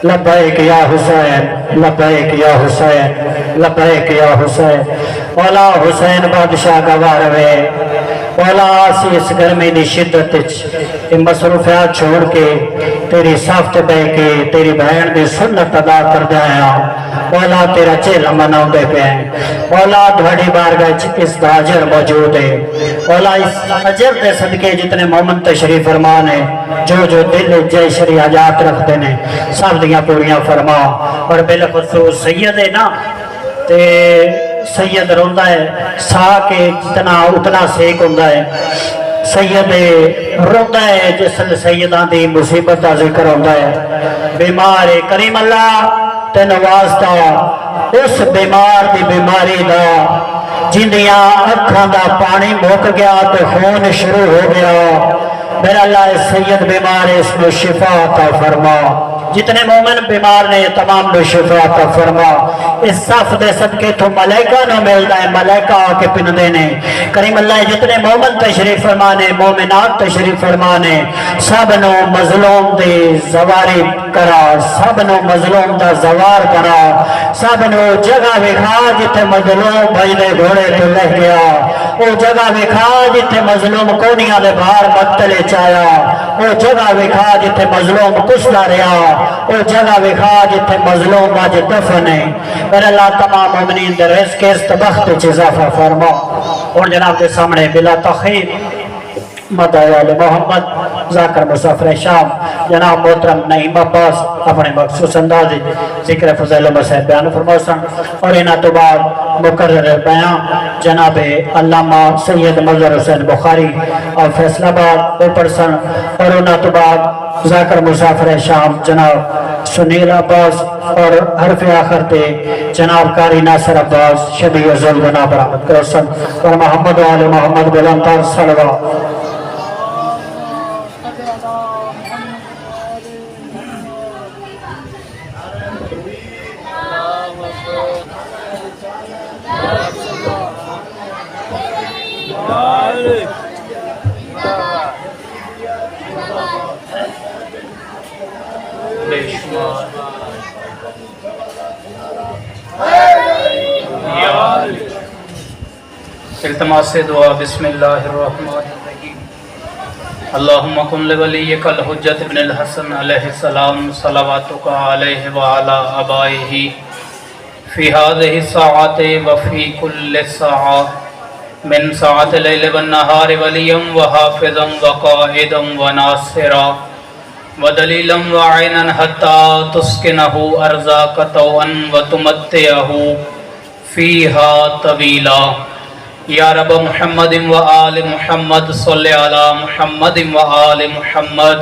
लब्बैक या हुसैन, लब्बैक या हुसैन, लब्बैक या हुसैन। मौला हुसैन बादशाह गवाह रवे। मौला इस गर्मी की शिद्दत मसरूफियात छोड़ के तेरी साफ्त बह के तेरी बहन की सुन्नत अदा कर दिया। मौला तेरा चेला मनाते पे। मौला थोड़ी बारगाह इस हाजिर मौजूद है। मौला इस अजर के सदके जितने मोमन तशरीफ फरमान है, जो जो दिल जय शरी हजात रखते हैं, सब दियाँ पूरियां फरमा। और बिलखुसूस सैयद है ना, ते सैयद रोंदा है सा के जितना उतना सेक होंदा है। सैयद रोंदा है जिस सैयदा की मुसीबत का जिक्र होता है। बीमार है करीम अल्लाह तेन वास्ता उस बीमार की बीमारी का जिंदियां अखां का पानी मुक गया तो खून शुरू हो गया। मेरा अल्लाह सैयद बीमार है, इसमें शिफा अता फरमा। जितने मोमिन बीमार ने तमाम लो शिफा अता फरमा। इस साफ दे सदके तो मलाइका नो मिलता है, मलाइका आके पिनदे ने। करीम अल्लाह जितने मोमिन तशरीफ फरमा ने, मोमिनात तशरीफ फरमा ने, सब नो मजलूम दे जवारी करा, सब नो मजलूम दा जवार करा, सब नो जगह विखा जिथे मजलूम भजदे घोड़े तो लह गया। वो जगह विखा जिथे मजलूम कोनिया दे बाहर मत्तले चाया। वो जगह विखा जिथे मजलूम कुसदा रहा। वो जगह विखा जिथे मजलूम अज दफन है। मेरे अल्लाह तमाम मोमिनीन दे रिज़्क़ इज़्तिबाख़्त च इज़ाफ़ा फरमा। और जनाब के सामने बिला तख़ीर मदायाल मोहम्मद ज़ाकिर मुसाफिर शाम जनाब मोहतरम नईम अब्बास अपने मखसूस अंदाज जिक्र फज़ैल मसैब बयान फरमा सन। और इन्हां तो बाद मुकर्रर बयान जनाब अल्लामा सैयद मज़हर हुसैन बुखारी और फैसलाबाद ऊपर सन। और उन्हां तो बाद ज़ाकिर मुसाफिर शाम जनाब सुनील अब्बास और हरफ आखिर ते जनाब कारी नासिर अब्बास शबी अज़ल जनाब बरामद करो सन। और मोहम्मद वाले मोहम्मद बुलंदर सलवा इल्तमास दुआ बिस्मिल्लाहिर्रहमानिर्रहीम। अल्लाहुम्मा कुन लिवलिय्यकल हुज्जत इब्नुल हसन अलैहिस्सलाम सलावातुका अलैहि व अला आबाइही फी हाज़िहि साअति व फी कुल्लि साअ मिन साअति लैल वन नहारि वलियम व हाफ़िज़म व क़ाइदम व नासिरा व दलीलम व ऐनन हत्ता तुस्किनहु अर्ज़ाक तौअन व तुमत्तिअहु फ़ीहा तवीला। या रब मुहम्मद व आल मुहम्मद सल्ले अला मुहम्मद व आल मुहम्मद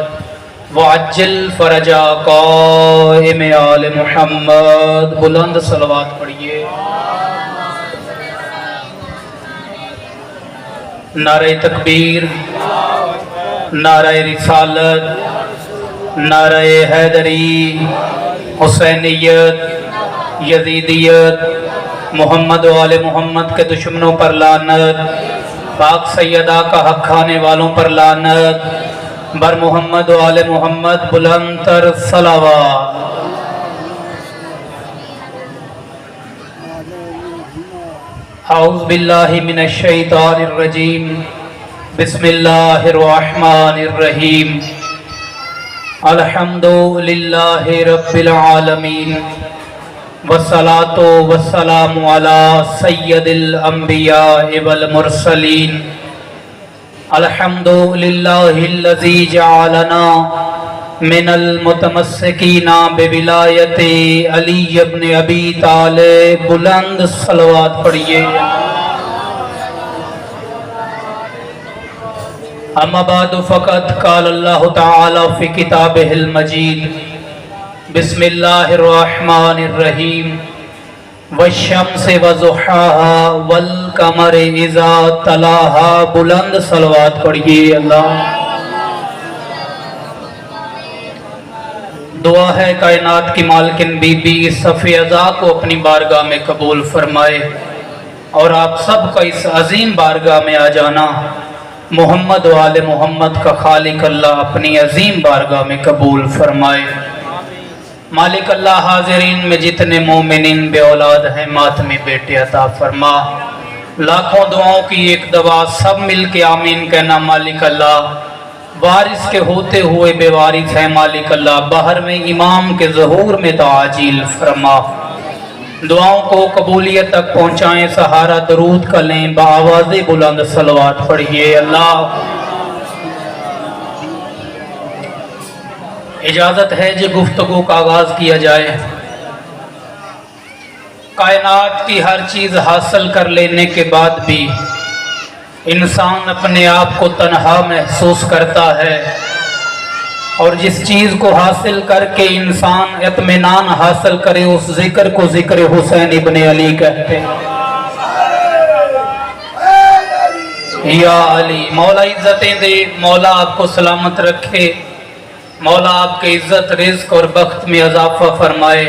व अज्जिल फरजा क़ाइम आल मुहम्मद। बुलंद सलवात पढ़िए। नारे तकबीर, नारे रिसालत, नारे हैदरी, हुसैनियत, यजीदियत, मोहम्मद वाले मोहम्मद के दुश्मनों पर लानत, पाक सैयदा का हक खाने वालों पर लानत, बर मोहम्मद वाले मोहम्मद बुलंदर सलावत। औज़ु बिल्लाहि मिनश शैतानिर रजीम। बिस्मिल्लाहिर रहमानिर रहीम। अल्हम्दुलिल्लाहि रब्बिल आलमीन वस्सलातु वस्सलामु अला सय्यदिल अंबिया वल मुरसलीन। अल्हम्दुलिल्लाहिल्लज़ी जअलना मिनल मुतमस्सिकीना बिविलायति अली इब्न अबी तालिब। बुलंद सलवात पढ़िए। अम्मा बाद फ़क़त क़ाल अल्लाहु तआला फ़ी किताबिहिल मजीद। बिस्मिल्लाहिर्रहमानिर्रहीम। वश्शम्सि वज़ुहाहा वल क़मरि इज़ा तलाहा। बुलंद सलवात पढ़िए। अल्लाह दुआ है कायनात की मालकिन बीबी सफ़ी अज़ा को अपनी बारगाह में कबूल फरमाए और आप सब का इस अजीम बारगाह में आ जाना मोहम्मद वाले मोहम्मद का खालिक अल्लाह अपनी अजीम बारगाह में कबूल फरमाए। मालिक अल्लाह हाजिरीन में जितने मोमिनीन बे औलाद हैं मातमी बेटे अता फरमा। लाखों दुआओं की एक दवा, सब मिल के आमीन कहना। मालिक अल्लाह बारिश के होते हुए बेवारिस है, मालिक अल्लाह बाहर में इमाम के ज़हूर में ताजील फरमा। दुआओं को कबूलियत तक पहुँचाएँ, सहारा दरूद का लें, बाआवाज़े बुलंद सलवात पढ़िए। अल्लाह इजाज़त है जो गुफ्तगू का आगाज़ किया जाए। कायनात की हर चीज़ हासिल कर लेने के बाद भी इंसान अपने आप को तन्हा महसूस करता है, और जिस चीज़ को हासिल करके इंसान इत्मीनान हासिल करे उस जिक्र को जिक्र हुसैन इब्ने अली कहते हैं। या अली, मौला इज्जतें दे, मौला आपको सलामत रखे, मौला आपके इज्जत रिज़्क़ और बख्त में इजाफा फरमाए।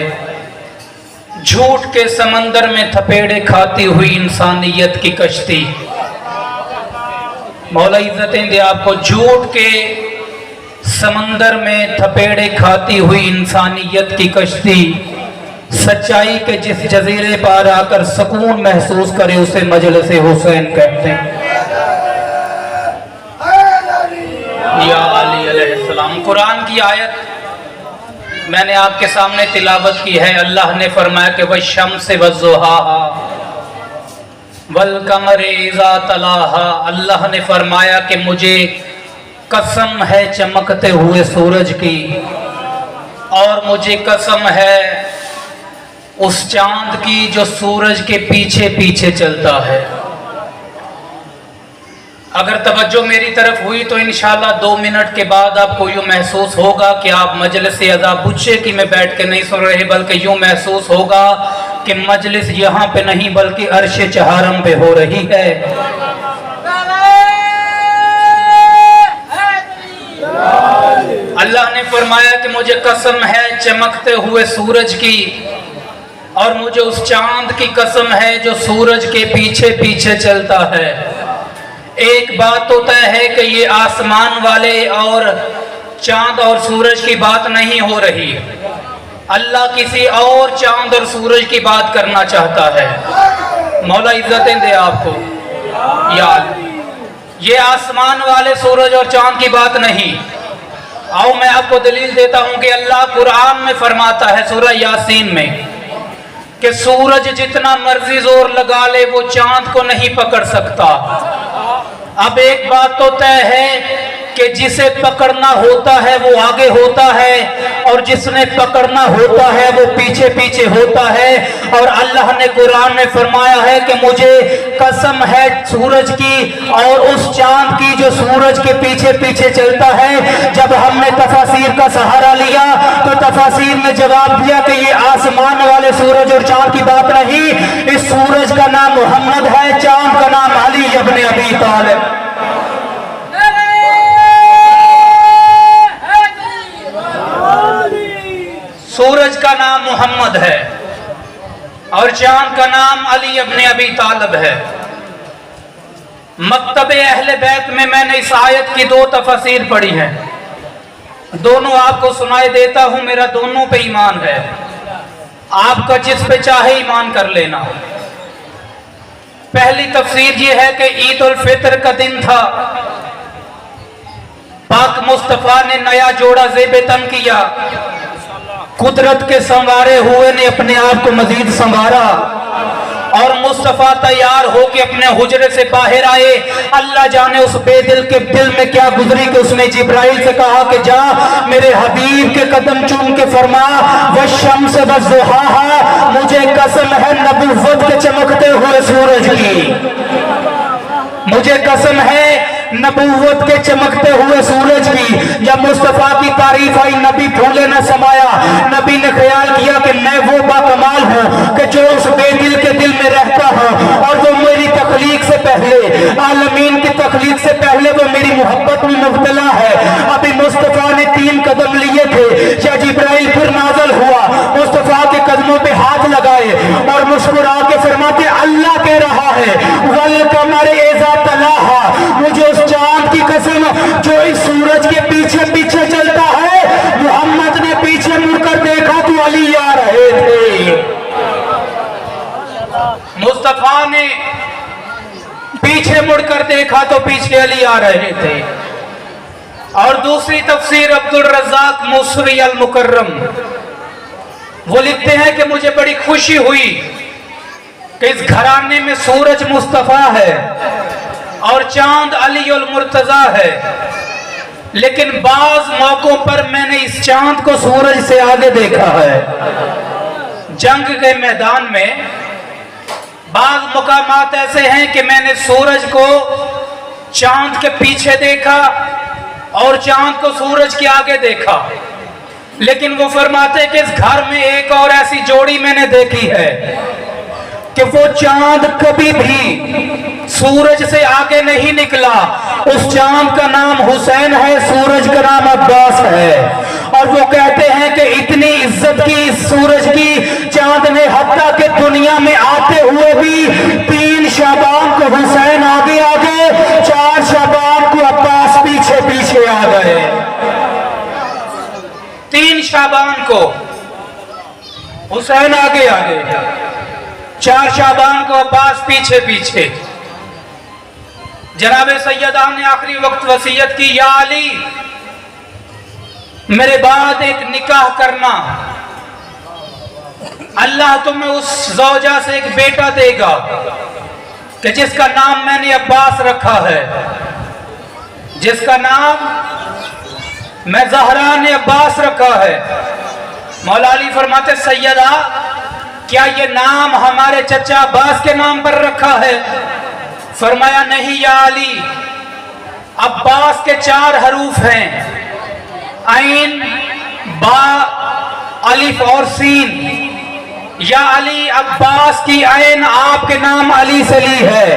झूठ के समंदर में थपेड़े खाती हुई इंसानियत की कश्ती, मौला इज्जतें दे आपको, झूठ के समंदर में थपेड़े खाती हुई इंसानियत की कश्ती, सच्चाई के जिस जजीरे पर आकर सुकून महसूस करे उसे मजलिस हुसैन कहते हैं। या अली अलैहिस्सलाम। कुरान की आयत मैंने आपके सामने तिलावत की है। अल्लाह ने फरमाया कि वश्शम्सि वज़्ज़ुहाहा वल कमरि इज़ा तलाहा। अल्लाह ने फरमाया कि मुझे कसम है चमकते हुए सूरज की, और मुझे कसम है उस चांद की जो सूरज के पीछे पीछे चलता है। अगर तवज्जो मेरी तरफ हुई तो इंशाल्लाह 2 मिनट के बाद आपको यूँ महसूस होगा कि आप मजलिस अज़ा बुच्चे की में बैठ के नहीं सुन रहे, बल्कि यूँ महसूस होगा कि मजलिस यहाँ पे नहीं बल्कि अर्श चहारम पे हो रही है। अल्लाह ने फरमाया कि मुझे कसम है चमकते हुए सूरज की, और मुझे उस चांद की कसम है जो सूरज के पीछे पीछे चलता है। एक बात तो तय है कि ये आसमान वाले और चांद और सूरज की बात नहीं हो रही, अल्लाह किसी और चांद और सूरज की बात करना चाहता है। मौला इज्जतें दे आपको याद, ये आसमान वाले सूरज और चांद की बात नहीं। आओ मैं आपको दलील देता हूं कि अल्लाह कुरान में फरमाता है सूरह यासीन में कि सूरज जितना मर्जी जोर लगा ले वो चांद को नहीं पकड़ सकता। अब एक बात तो तय है कि जिसे पकड़ना होता है वो आगे होता है, और जिसने पकड़ना होता है वो पीछे पीछे होता है। और अल्लाह ने कुरान में फरमाया है कि मुझे कसम है सूरज की और उस चांद की जो सूरज के पीछे पीछे चलता है। जब हमने तफासीर का सहारा लिया तो तफासीर ने जवाब दिया कि ये आसमान वाले सूरज और चांद की बात नहीं, इस सूरज का नाम मोहम्मद है, चांद का नाम अली इब्ने अबी तालिब। सूरज का नाम मोहम्मद है और चांद का नाम अली इब्ने अबी तालिब है। मक्तबे अहले बैत में मैंने इस आयत की 2 तफसीर पढ़ी है, दोनों आपको सुनाई देता हूं। मेरा दोनों पे ईमान है, आपका जिस पे चाहे ईमान कर लेना। पहली तफसीर ये है कि ईद उल फितर का दिन था, पाक मुस्तफा ने नया जोड़ा ज़ेब तन किया, कुदरत के संवारे हुए ने अपने आप को मजीद संवारा, और मुस्तफा तैयार होके अपने हुजरे से बाहर आए। अल्लाह जाने उस बेदिल के दिल में क्या गुजरी कि उसने जिब्राइल से कहा कि जा मेरे हबीब के कदम चूम के फरमा वश्शम्स वज़्ज़ुहाहा, मुझे कसम है नबुव्वत के चमकते हुए सूरज की, मुझे कसम है नबुव्वत के चमकते हुए सूरज की। जब मुस्तफा की तारीफ आई नबी फूले न समाया, नबी ने ख्याल किया कि मैं वो बाकमाल हूँ कि जो उस बेदिल के दिल में रहता हूँ, और वो मेरी तख्लीक से पहले, आलमीन की तख्लीक से पहले वो मेरी मोहब्बत में मुब्तला है। अभी मुस्तफा ने 3 कदम लिए थे, या जिब्राइल फिर नाज़िल हुआ, मुस्तफा के कदमों पे हाथ लगाए और मुस्कुरा के फरमाते अल्लाह कह रहा है वल कमर इज़ा तलाहा, मुझे उस चांद कसम, जो इस सूरज के पीछे पीछे चलता है, मोहम्मद ने पीछे मुड़कर देखा तो अली आ रहे थे। मुस्तफा ने पीछे मुड़कर देखा तो पीछे अली आ रहे थे। और दूसरी तफसीर अब्दुल रज़्ज़ाक मूसवी अल मुकर्रम, वो लिखते हैं कि मुझे बड़ी खुशी हुई कि इस घराने में सूरज मुस्तफा है और चांद अली उल मुर्तजा है, लेकिन बाज मौकों पर मैंने इस चांद को सूरज से आगे देखा है। जंग के मैदान में बाज मुकामात ऐसे हैं कि मैंने सूरज को चांद के पीछे देखा और चांद को सूरज के आगे देखा। लेकिन वो फरमाते कि इस घर में एक और ऐसी जोड़ी मैंने देखी है कि वो चांद कभी भी सूरज से आगे नहीं निकला। उस चांद का नाम हुसैन है, सूरज का नाम अब्बास है। और वो कहते हैं कि इतनी इज्जत की इस सूरज की चांद ने, हत्ता के दुनिया में आते हुए भी 3 शाबान को हुसैन आगे आगे, 4 शाबान को अब्बास पीछे पीछे आ गए। 3 शाबान को हुसैन आगे आगे, 4 शाबान को अब्बास पीछे पीछे। जनाबे सैयदा ने आखिरी वक्त वसीयत की, या अली मेरे बाद एक निकाह करना, अल्लाह तुम्हें उस ज़ौजा से एक बेटा देगा कि जिसका नाम मैंने अब्बास रखा है, जिसका नाम मैं ज़हरा ने अब्बास रखा है। मौला अली फरमाते, सैयदा क्या ये नाम हमारे चचा अब्बास के नाम पर रखा है? फरमाया नहीं या अली, अब्बास के 4 हरूफ हैं, ऐन, बा, अलिफ और सीन। या अली, अब्बास की ऐन आपके नाम अली से ली है,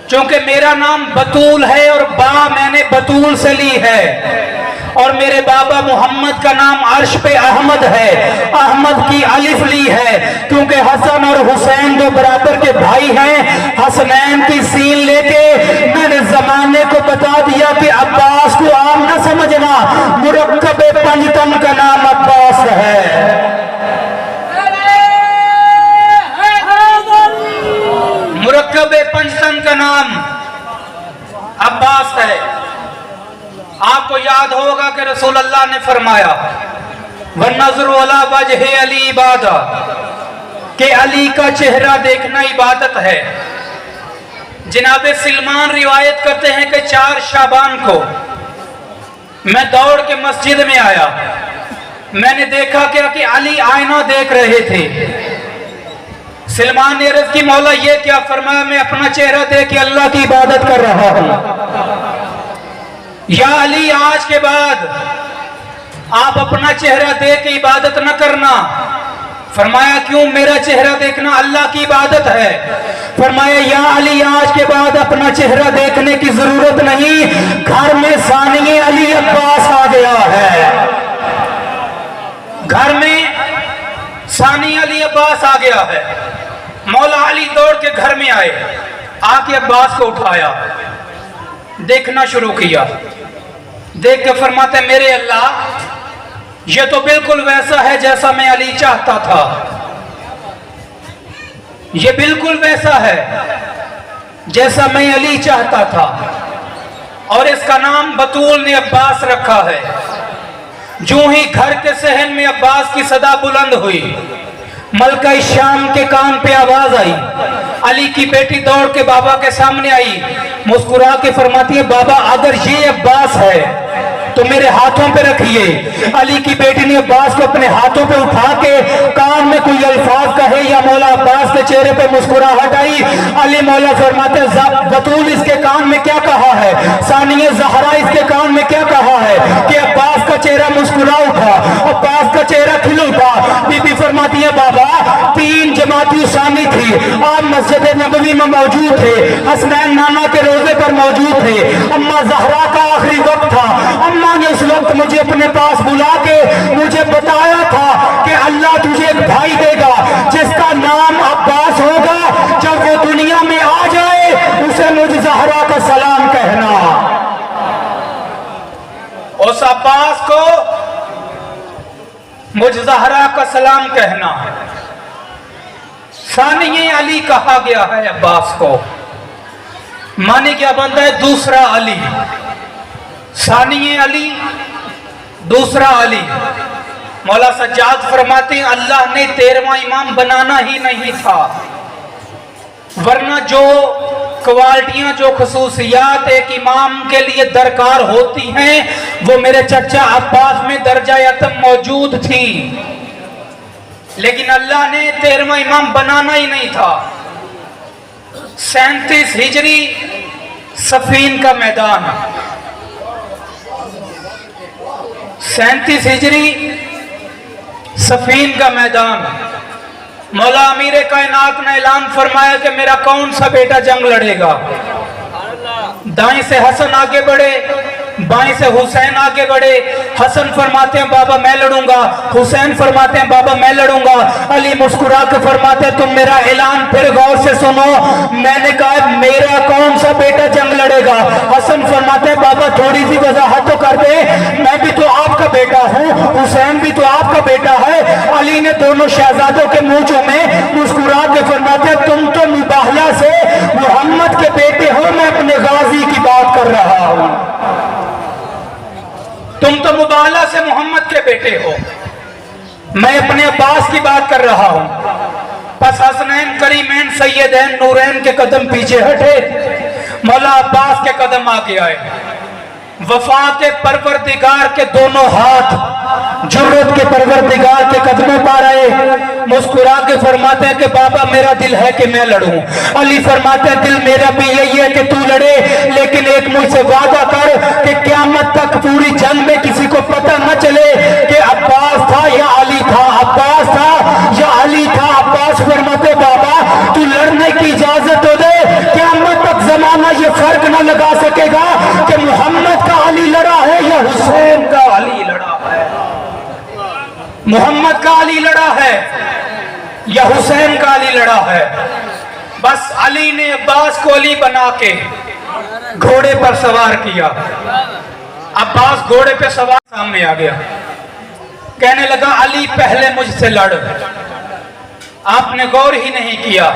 क्योंकि मेरा नाम बतूल है और बा मैंने बतूल से ली है। और मेरे बाबा मोहम्मद का नाम अर्श पे अहमद है, अहमद की अलिफ ली है, क्योंकि हसन और हुसैन दो बराबर के भाई हैं। हसनैन की सीन लेके मैंने जमाने को बता दिया कि अब्बास को आम न समझना, मुरक्कब पंजतन का नाम अब्बास है। मुरक्कब पंजतन का नाम अब्बास है। आपको याद होगा कि रसूल अल्लाह ने फरमाया, वन्नज़्रु अला वजहि अली इबादा, कि अली का चेहरा देखना इबादत है। जनाबे सलमान रिवायत करते हैं कि 4 शाबान को मैं दौड़ के मस्जिद में आया, मैंने देखा क्या कि अली आईना देख रहे थे। सलमान ने अर्ज़ की, मौला ये क्या? फरमाया, मैं अपना चेहरा देख के अल्लाह की इबादत कर रहा हूं। या अली, आज के बाद आप अपना चेहरा देख के इबादत न करना। फरमाया क्यों? मेरा चेहरा देखना अल्लाह की इबादत है। फरमाया या अली, आज के बाद अपना चेहरा देखने की जरूरत नहीं, घर में सानिए अली अब्बास आ गया है। घर में सानी अली अब्बास आ गया है। मौला अली दौड़ के घर में आए, आके अब्बास को उठाया, देखना शुरू किया। देख के फरमाते, मेरे अल्लाह, ये तो बिल्कुल वैसा है जैसा मैं अली चाहता था। ये बिल्कुल वैसा है जैसा मैं अली चाहता था। और इसका नाम बतूल ने अब्बास रखा है। जो ही घर के सहन में अब्बास की सदा बुलंद हुई, मलका शाम के कान पे आवाज आई। अली की बेटी दौड़ के बाबा के सामने आई, मुस्कुरा के फरमाती है, बाबा अगर ये अब्बास है तो मेरे हाथों पे रखिए। अली की बेटी ने अब्बास को अपने हाथों पे उठा के कान में कोई अल्फाज कहे या मौला अब्बास के चेहरे पे मुस्कुराहट आई। अली मौला फरमाते, बतूल इसके कान में क्या कहा है? सानिया ज़हरा इसके कान में क्या कहा है? कि अब्बास का चेहरा मुस्कुरा उठा, अब्बास का चेहरा खिल उठा। बीबी फरमाती है, बाबा 3 जमाती सानी थी, आप मस्जिद नबवी में मौजूद थे, हसनैन नाना के रोजे पर मौजूद थे, अम्मा ज़हरा का आखिरी वक्त था, अम्मा ने उस वक्त मुझे अपने पास बुला के मुझे बताया था कि अल्लाह तुझे एक भाई देगा जिसका नाम अब्बास होगा। जब वो दुनिया में आ जाए उसे मुझ ज़हरा का का सलाम कहना, उस अब्बास को मुझ ज़हरा का सलाम कहना। सानिए अली कहा गया है अब्बास को, माने क्या बनता है दूसरा अली। सानिए अली, दूसरा अली। मौला सज्जाद फरमाते हैं अल्लाह ने 13वां इमाम बनाना ही नहीं था, वरना जो क्वालिटियां जो खसूसियात एक इमाम के लिए दरकार होती हैं वो मेरे चचा अब्बास में दर्जा-ए-आतम मौजूद थी, लेकिन अल्लाह ने 13वां इमाम बनाना ही नहीं था। 37 हिजरी सफीन का मैदान, 37 हिजरी सफीन का मैदान। मौला अमीर कायनात ने ऐलान फरमाया कि मेरा कौन सा बेटा जंग लड़ेगा। दाएं से हसन आगे बढ़े, बाएं से हुसैन आगे बढ़े। हसन फरमाते हैं बाबा मैं लड़ूंगा, हुसैन फरमाते हैं बाबा मैं लड़ूंगा। अली मुस्कुरा के फरमाते हैं तुम मेरा ऐलान फिर गौर से सुनो। मैंने कहा मेरा कौन सा बेटा जंग लड़ेगा। हसन फरमाते हैं बाबा थोड़ी सी वजाहत तो कर दे, मैं भी तो आपका बेटा हूँ, हुसैन भी तो आपका बेटा है। अली ने दोनों शहजादों के मुंह में मुस्कुरा के फरमाते हैं तुम तो मुबाहला से मोहम्मद के बेटे हो, मैं अपने गाजी की बात कर रहा हूँ। तुम तो मुबाहला से मोहम्मद के बेटे हो, मैं अपने अब्बास की बात कर रहा हूं। बस हसनैन करीमैन सैयदैन नूरैन के कदम पीछे हटे, मौला अब्बास के कदम आगे आए। वफा के परवरदिगार के दोनों हाथ जुर्रत के परवरदिगार के कदमों पर आए। मुस्कुरा के फरमाते हैं कि बाबा मेरा दिल है कि मैं लड़ूं। अली फरमाते हैं दिल मेरा भी यही है कि तू लड़े, लेकिन एक मुझसे वादा कर कि क़यामत तक पूरी जंग में किसी को पता न चले कि अब्बास था या अली था, अब्बास था या अली था। अब्बास फरमाते बाबा तू लड़ने की इजाजत तो दे, क़यामत तक जमाना ये फर्क न लगा सकेगा कि मोहम्मद का अली लड़ा है या हुसैन का अली लड़ा है, मोहम्मद का अली लड़ा है या हुसैन का अली लड़ा है। बस अली ने अब्बास को अली बना के घोड़े पर सवार किया। अब्बास घोड़े पे सवार सामने आ गया, कहने लगा अली पहले मुझसे लड़। आपने गौर ही नहीं किया,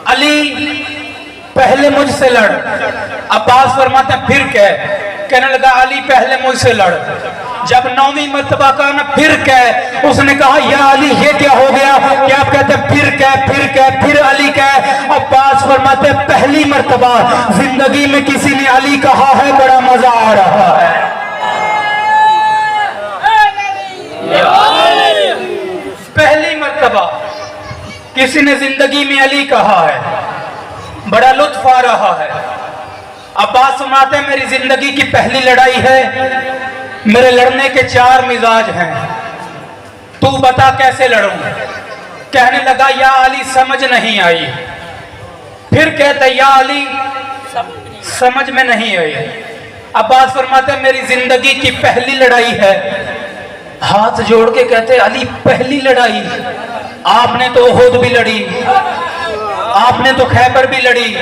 अली पहले मुझसे लड़। अब्बास फरमाते हैं फिर कहने लगा अली पहले मुझसे लड़। जब 9वीं मर्तबा का ना फिर कह, उसने कहा या अली ये क्या हो गया, क्या आप कहते फिर अली कह। अब्बास फरमाते पहली मर्तबा जिंदगी में किसी ने अली कहा है, बड़ा मजा आ रहा है। पहली मर्तबा किसी ने जिंदगी में अली कहा है, बड़ा लुत्फ आ रहा है। अब्बास सुनाते हैं मेरी जिंदगी की पहली लड़ाई है, मेरे लड़ने के 4 मिजाज हैं, तू बता कैसे लड़ूं। कहने लगा या अली समझ नहीं आई। फिर कहता या अली समझ में नहीं आई। अब्बास फरमाते हैं मेरी जिंदगी की पहली लड़ाई है। हाथ जोड़ के कहते अली पहली लड़ाई, आपने तो ओहद भी लड़ी, आपने तो खैबर भी लड़ी।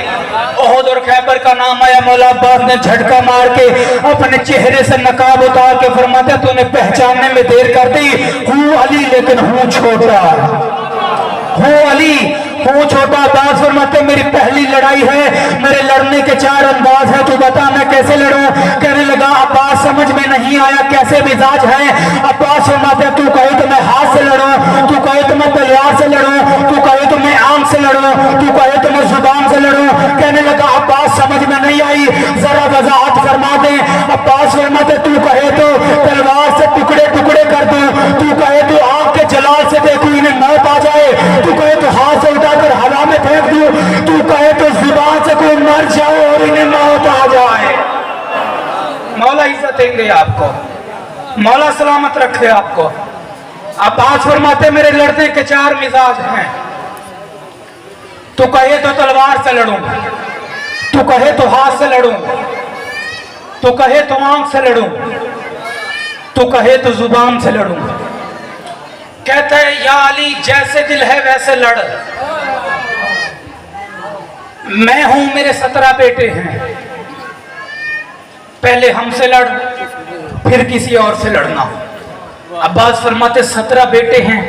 ओहद और खैबर का नाम आया, मौला अब्बास ने झटका मार के अपने चेहरे से नकाब उतार के फरमाता तूने पहचानने में देर कर दी, हूँ अली लेकिन हूँ छोटा, हूँ अली हूँ छोटा। अब्बास फरमाते मेरी पहली लड़ाई है, मेरे लड़ने के 4 अंदाज है, तू बता मैं कैसे लड़ूं। कहने लगा अब्बास समझ में नहीं आया कैसे मिजाज है। अब्बास फरमाते तू कहे तो मैं हाथ से लड़ूं, तू कहे तो मैं तलवार से लड़ूं, तू कहे तो मैं आंख से लड़ूं, तू कहे तो मैं जुबान से लड़ूं। कहने लगा अब्बास समझ में नहीं आई, जरा वजाहत फरमा दे। अब्बास फरमाते तू कहे तो तलवार से टुकड़े टुकड़े कर दूं, तू कहे तो आंख के जलाल से देखूं इन्हें मौत आ जाए, तू कहे तो हाथ से उठाकर हवा में फेंक दूं, तू कहे तो जुबान से कोई मर जाए और इन्हें मौत आ जाए। मौला इज्जत देंगे आपको, मौला सलामत रखे आपको। अब्बास फरमाते मेरे लड़ने के 4 मिजाज हैं, तू कहे तो तलवार से लड़ूं, तू कहे तो हाथ से लड़ूं, तू कहे तो आंख से लड़ूं, तू कहे तो जुबान से लड़ूं। कहते हैं या अली जैसे दिल है वैसे लड़। मैं हूं, मेरे 17 बेटे हैं, पहले हमसे लड़, फिर किसी और से लड़ना। अब्बास फरमाते 17 बेटे हैं।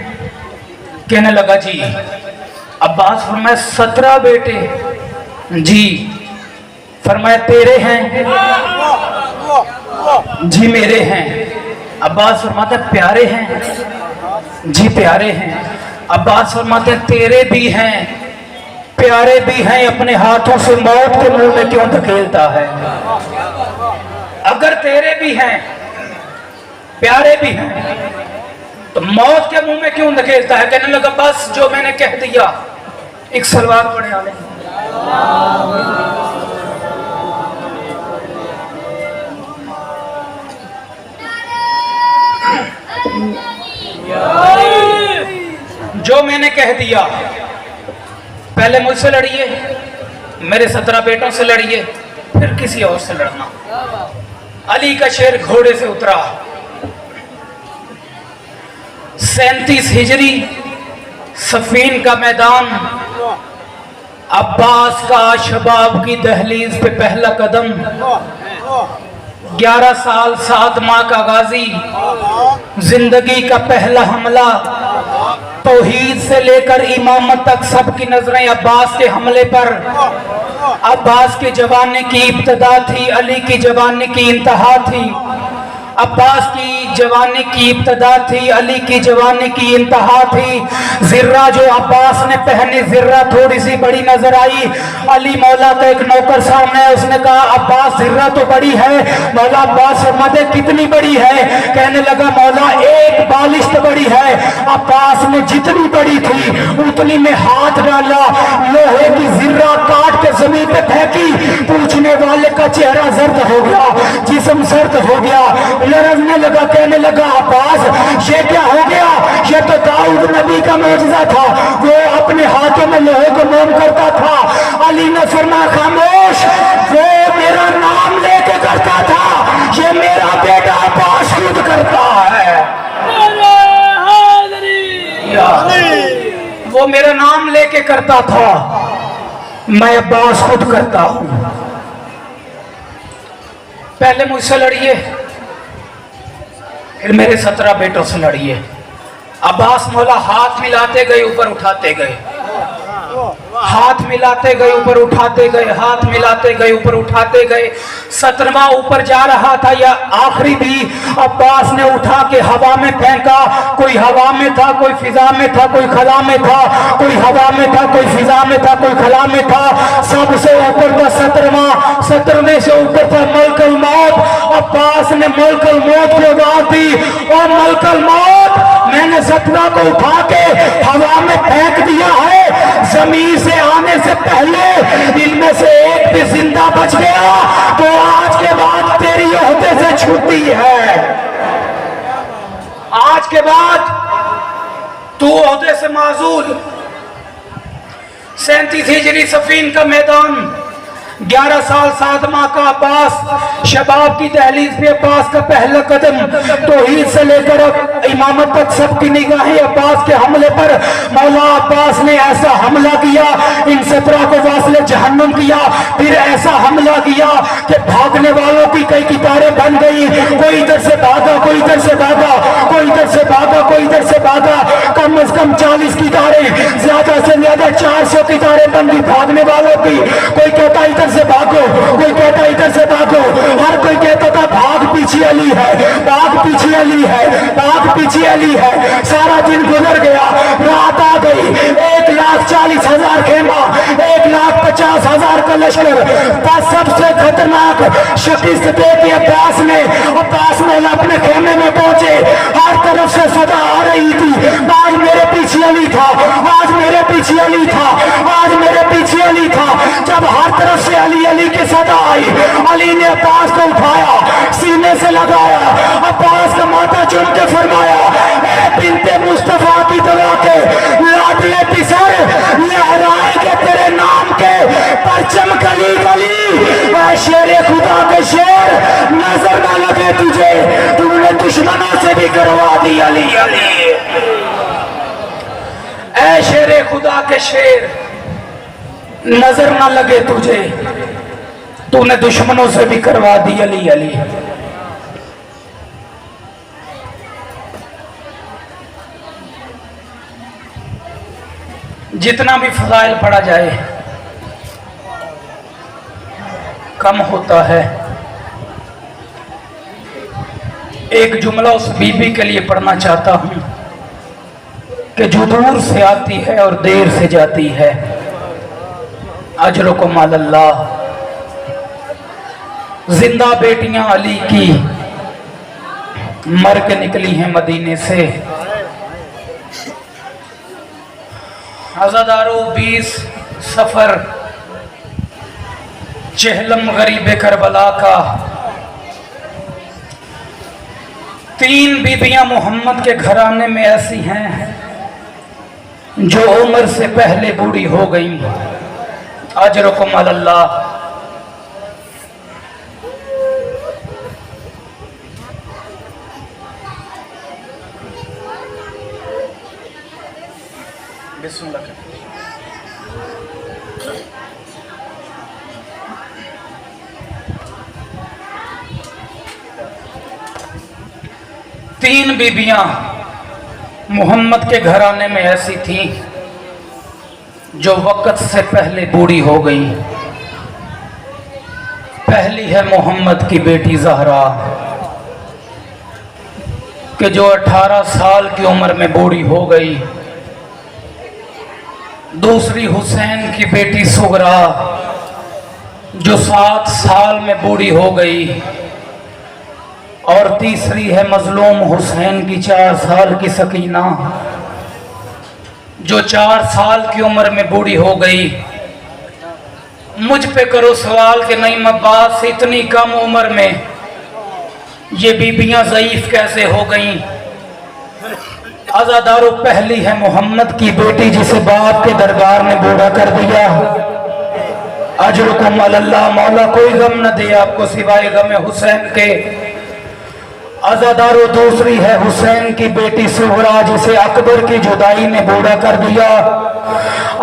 कहने लगा जी। अब्बास फरमाए 17 बेटे? जी। फरमाया तेरे हैं? जी मेरे हैं। अब्बास फरमाते प्यारे हैं? जी प्यारे हैं। अब्बास फरमाते तेरे भी हैं, प्यारे भी हैं, अपने हाथों से मौत के मुंह में क्यों धकेलता है? अगर तेरे भी हैं, प्यारे भी हैं, तो मौत के मुंह में क्यों धकेलता है? कहने लगा बस जो मैंने कह दिया। एक सलवार पड़े आले। जो मैंने कह दिया, पहले मुझसे लड़िए, मेरे 17 बेटों से लड़िए, फिर किसी और से लड़ना। अली का शेर घोड़े से उतरा। 37 हिजरी, सफीन का मैदान, अब्बास का शबाब की दहलीज पे पहला कदम। 11 साल 7 माह का गाजी, जिंदगी का पहला हमला। तौहीद से लेकर इमामत तक सबकी नजरें अब्बास के हमले पर। अब्बास की जवानी की इब्तदा थी, अली की जवानी की इंतहा थी। अब्बास की जवानी की इब्तदा थी, अली की जवानी की इंतहा थी। जिर्रा जो अब्बास ने पहनी, जिर्रा थोड़ी सी बड़ी नजर आई। अली मौला का एक नौकर सामने है, उसने कहा अब्बास जिर्रा तो बड़ी है। मौला अब्बास फरमाते कितनी बड़ी है? कहने लगा मौला एक बालिश बड़ी है। अब्बास ने जितनी बड़ी थी उतनी में हाथ डाला, लोहे की जिर्रा काट के जमीन पे फेंकी। पूछने वाले का चेहरा जर्द हो गया, जिस्म सर्द हो गया, लरजने लगा। कहने लगा अब्बास ये क्या हो गया? ये तो दाऊद नबी का मौजज़ा था, वो अपने हाथों में लोहे को मोम करता था। अली ने फरमाया खामोश, वो मेरा नाम लेके करता था, ये मेरा बेटा अब्बास खुद करता है। वो मेरा नाम लेके करता था, मैं अब्बास खुद करता हूं। पहले मुझसे लड़िए, फिर मेरे 17 बेटों से लड़िए। अब्बास मौला हाथ मिलाते गए, ऊपर उठाते गए, हाथ मिलाते गए, ऊपर उठाते गए, हाथ मिलाते गए, ऊपर उठाते गए। 17वां ऊपर जा रहा था, या आखिरी भी अब्बास ने उठा के हवा में फेंका। कोई हवा में था, कोई फिजा में था, कोई खला में था, कोई हवा में था, कोई फिजा में था, कोई खला में था। सबसे ऊपर था 17वां, 17वें से ऊपर था मलकल मौत। अब्बास ने मलकल मौत को आवाज दी, और मलकल मौत मैंने 17 को उठा के हवा में फेंक दिया है। जमीन से आने से पहले इनमें से एक भी जिंदा बच गया तो आज के बाद तेरी ओहदे से छूटी है। आज के बाद तू ओहदे से माजूल। 37 हिजरी, सफीन का मैदान, 11 साल 7 माह का अब्बास, शबाब की दहलीज पे अब्बास का पहला कदम। तौहीद से लेकर इमामत तक सबकी निगाहें अब्बास के हमले पर। मौला अब्बास ने ऐसा हमला किया, इन 17 को वासले जहन्नुम किया। फिर ऐसा हमला किया कि भागने वालों की कई कितारें बन गई। कोई इधर से भागा, कोई इधर से भागा, कोई इधर से भागा, कोई इधर से भागा। कम से कम 40 कितारें, ज्यादा से ज्यादा 400 कितारें बन गई भागने वालों की। कोई कहता इधर से भागो, कोई कहता इधर से भागो। हर कोई कहता था भाग पीछे अली है, भाग पीछे अली है, भाग पीछे अली है। सारा दिन गुजर गया, रात आ गई। 1,40,000 खेमा, 1,50,000 का लश्कर। बस सबसे खतरनाक शिकस्त दे के अब्बास ने अपने खेमे में पहुंचे। हर तरफ से सदा आ रही थी, आज मेरे पीछे अली था, आज मेरे पीछे अली था, आज मेरे पीछे अली था। जब हर तरफ से अली अली की सदा आई, अली ने अब्बास को उठाया, सीने से लगाया, अब्बास का माथा चूम के फरमाया, बिन्ते मुस्तफा की दवा के लाडले पिसर लहराएंगे तेरे नाम के परचम कली कली। शेर खुदा के शेर, नजर न लगे तुझे, तुमने दुश्मनों से भी करवा दी अली अली। ऐ शेर खुदा के शेर, नजर न लगे तुझे, तूने दुश्मनों से भी करवा दी अली अली। जितना भी फजाइल पढ़ा जाए कम होता है। एक जुमला उस बीबी के लिए पढ़ना चाहता हूं कि जो दूर से आती है और देर से जाती है, अजरुकुम अल्लाह। जिंदा बेटियां अली की मर के निकली हैं मदीने से। अज़ादारो 20 सफर चहलम गरीब करबला का। 3 बीबियां मोहम्मद के घराने में ऐसी हैं जो उम्र से पहले बूढ़ी हो गई। अजरुकुम अल्लाह। बिस्मिल्लाह। 3 बीबियां मोहम्मद के घराने में ऐसी थीं जो वक्त से पहले बूढ़ी हो गई। पहली है मोहम्मद की बेटी ज़हरा कि जो 18 साल की उम्र में बूढ़ी हो गई। दूसरी हुसैन की बेटी सुगरा जो 7 साल में बूढ़ी हो गई। और तीसरी है मजलूम हुसैन की 4 साल की सकीना जो 4 साल की उम्र में बूढ़ी हो गई। मुझ पे करो सवाल कि नहीं अब्बास इतनी कम उम्र में ये बीबियां ज़ईफ कैसे हो गईं। आज़ादारों, पहली है मोहम्मद की बेटी जिसे बाप के दरबार ने बूढ़ा कर दिया। अजरुकुम अल्लाह। मौला कोई गम न दे आपको सिवाय गम हुसैन के। आज़ादारों, दूसरी है हुसैन की बेटी सुगरा जिसे अकबर की जुदाई ने बूढ़ा कर दिया।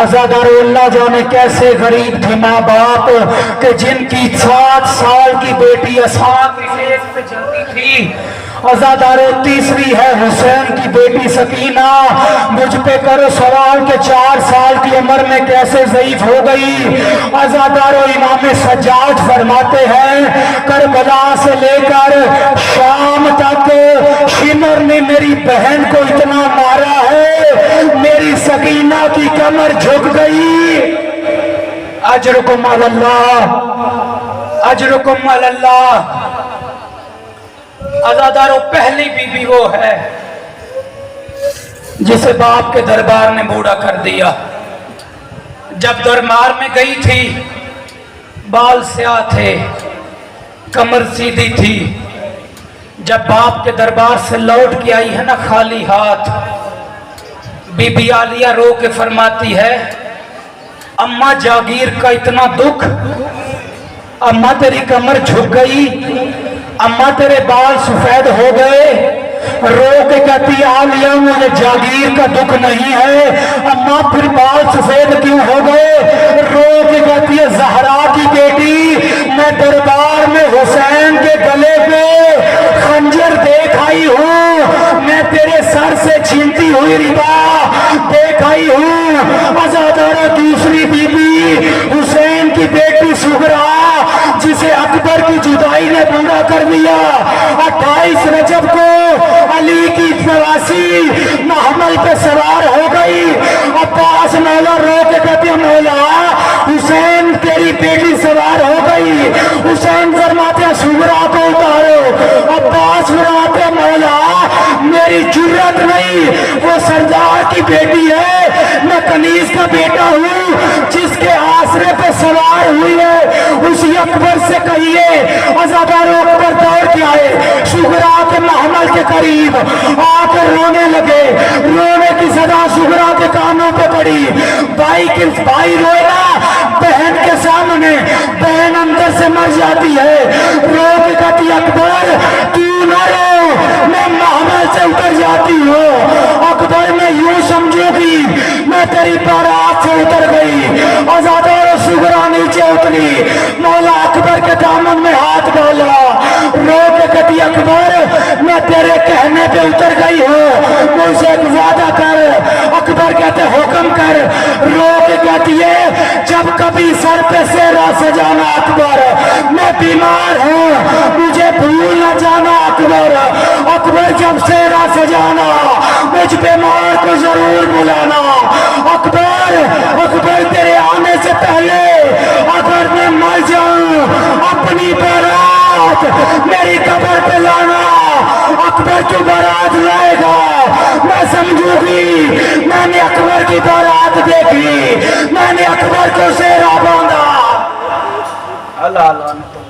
आज़ादारों, अल्लाह जाने कैसे गरीब थे माँ बाप कि जिनकी 7 साल की बेटी आसान पे चलती थी। आज़ादारों, तीसरी है हुसैन की बेटी सकीना। मुझ पे करो सवाल के 4 साल की उम्र में कैसे ज़ईफ हो गई। आज़ादारों, इमाम सज्जाद फरमाते हैं करबला से लेकर शाम तक शिमर ने मेरी बहन को इतना मारा है मेरी सकीना की कमर झुक गई। अजरुकुम अल्लाह। अजरुकुम अल्लाह। आज़ादारों, पहली बीबी वो है जिसे बाप के दरबार ने बूढ़ा कर दिया। जब दरबार में गई थी बाल स्याह थे, कमर सीधी थी। जब बाप के दरबार से लौट के आई है ना खाली हाथ, बीबी आलिया रो के फरमाती है अम्मा जागीर का इतना दुख, अम्मा तेरी कमर झुक गई, अम्मा तेरे बाल सफेद हो गए। रो के कहती आलिया मुझे जागीर का दुख नहीं है। अम्मा फिर बाल सफेद क्यों हो गए। रो के कहती है ज़हरा की बेटी मैं दरबार में हुसैन के गले पे खंजर देख आई हूँ, मैं तेरे सर से छीनती हुई रिबा देख आई हूँ। आज़ादारा, दूसरी बीबी हुसैन की बेटी सुगरा जिसे अकबर की जुदाई ने पूरा कर दिया। 28 रजब को अली की नवासी महमल पे सवार हो गई। अब्बास मौला रो के कहते मौला हुसैन तेरी बेटी सवार हो गई। हुसैन फरमाते सुगरा को उतारो। अब्बास फरमाते मौला मेरी जुर्रत नहीं, वो सरदार की बेटी है, मैं कनीज का बेटा हूँ जिसके आसरे पे सवार हुई है। उसी अकबर से कहिए आज़ादारों अकबर दौड़ के आए सुगरा के महमल के करीब आकर रोने लगे। रोने की सदा सुगरा के कानों पे पड़ी। भाई रोएगा बहन के सामने, बहन अंदर से मर जाती है। रो के कहती अकबर तू न रो, मैं महमल से उतर जाती हूँ। अकबर में यूं समझूगी मैं तेरी बारात से उतर गई। आजादा और सुगरा नीचे उतरी, मौला अकबर के दामन में हाथ डाला, रो के कहती अकबर मैं तेरे कहने पे उतर गई हूँ, मुझसे एक वादा कर। अकबर कहते हुक्म कर। रो के कहती है जब कभी सर पे सेरा सजाना अकबर, मैं बीमार हूँ मुझे भूल न जाना अकबर। अकबर जब सेरा सजाना मुझ बीमार को जरूर बुलाना। अकबर अकबर तेरे आने से पहले अगर मैं मर जाऊं अपनी बारात मेरी कब्र पे लाना। अकबर जो बारात लाएगा मैं समझूंगी मैंने अकबर की बारात देखी, मैंने अकबर को सेरा बांधा। अल्लाह अल्लाह।